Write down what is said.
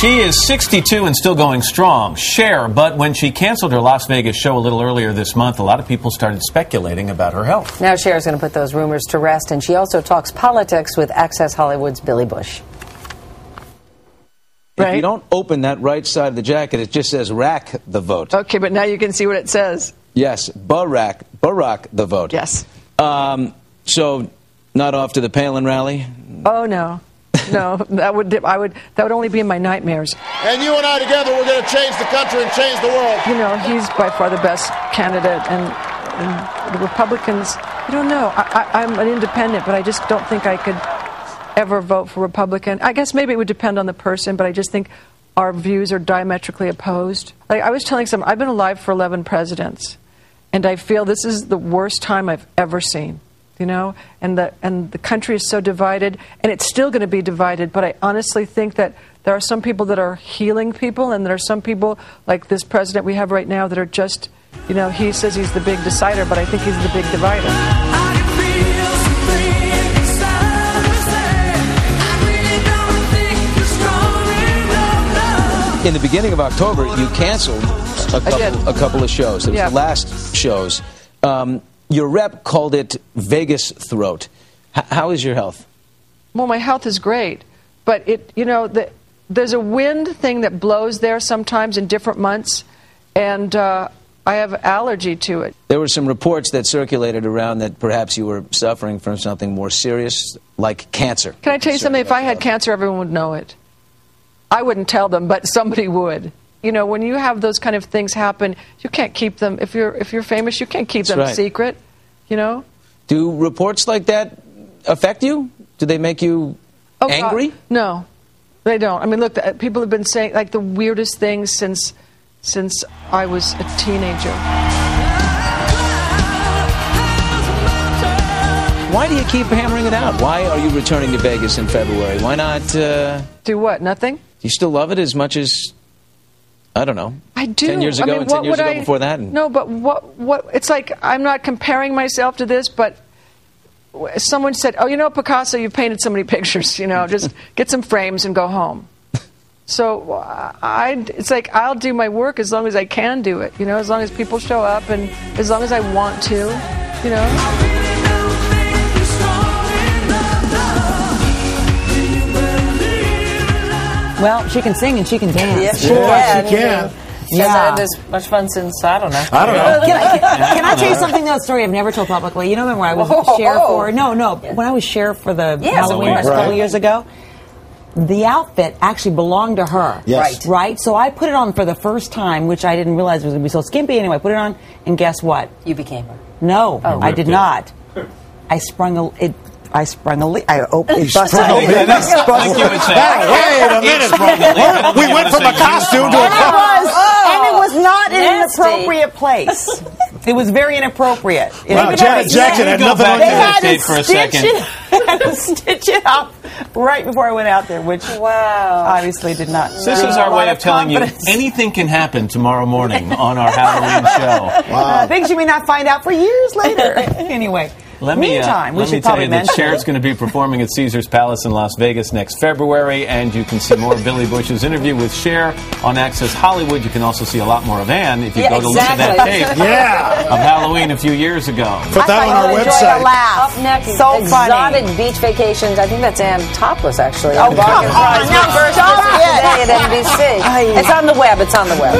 She is 62 and still going strong, Cher, but when she canceled her Las Vegas show a little earlier this month, a lot of people started speculating about her health. Now Cher is going to put those rumors to rest, and she also talks politics with Access Hollywood's Billy Bush. If you don't open that right side of the jacket, it just says rack the vote. Okay, but now you can see what it says. Yes, Barack the vote. Yes. So, not off to the Palin rally? Oh, no. No, that would only be in my nightmares. And you and I together, we're going to change the country and change the world. You know, he's by far the best candidate, and the Republicans, I don't know. I'm an independent, but I just don't think I could ever vote for Republican. I guess maybe it would depend on the person, but I just think our views are diametrically opposed. Like I was telling someone, I've been alive for 11 presidents, and I feel this is the worst time I've ever seen. You know, and the country is so divided, and it's still going to be divided. But I honestly think that there are some people that are healing people, and there are some people like this president we have right now that are just, you know, he says he's the big decider, but I think he's the big divider. In the beginning of October, you canceled a couple of shows. It was the last shows. Your rep called it Vegas throat. How is your health? Well, my health is great, but there's a wind thing that blows there sometimes in different months, and I have allergy to it. There were some reports that circulated around that perhaps you were suffering from something more serious, like cancer. Can I tell you something? If I had cancer, everyone would know it. I wouldn't tell them, but somebody would. You know, when you have those kind of things happen, you can't keep them. If you're famous, you can't keep them secret. You know. Do reports like that affect you? Do they make you angry? God. No, they don't. I mean, look, people have been saying like the weirdest things since I was a teenager. Why do you keep hammering it out? Why are you returning to Vegas in February? Why not do what? Nothing. Do you still love it as much as? I don't know. I do. 10 years ago and 10 years ago before that? No, but what? It's like I'm not comparing myself to this, but someone said, oh, you know, Picasso, you've painted so many pictures, you know, just get some frames and go home. So it's like I'll do my work as long as I can do it, you know, as long as people show up and as long as I want to, you know. Well, she can sing and she can dance. Yes, she can. Yeah. Hasn't had this much fun since, I don't know. Can I tell you something, though, a story I've never told publicly? You know, remember when I was Cher for... No, when I was Cher for the Halloween a couple years ago, the outfit actually belonged to her. Yes. Right? So I put it on for the first time, which I didn't realize was going to be so skimpy. Anyway, I put it on, and guess what? You became her. No, I did not. I sprung a leak. I opened it. Busted open. Wait a minute. We went from a costume to a and it was not in an appropriate place. It was very inappropriate. Wow, Janet Jackson had nothing on you. For a second. Had to stitch it up right before I went out there, which obviously did not. This is our way of telling you anything can happen tomorrow morning on our Halloween show. Wow. Things you may not find out for years later. Anyway. Let me tell you that Cher's going to be performing at Caesars Palace in Las Vegas next February, and you can see more of Billy Bush's interview with Cher on Access Hollywood. You can also see a lot more of Ann if you go to look at that tape of Halloween a few years ago. Put that on our website. Up next, so exotic beach vacations. I think that's Ann topless, actually. Oh, come on. First today at NBC. It's on the web. It's on the web.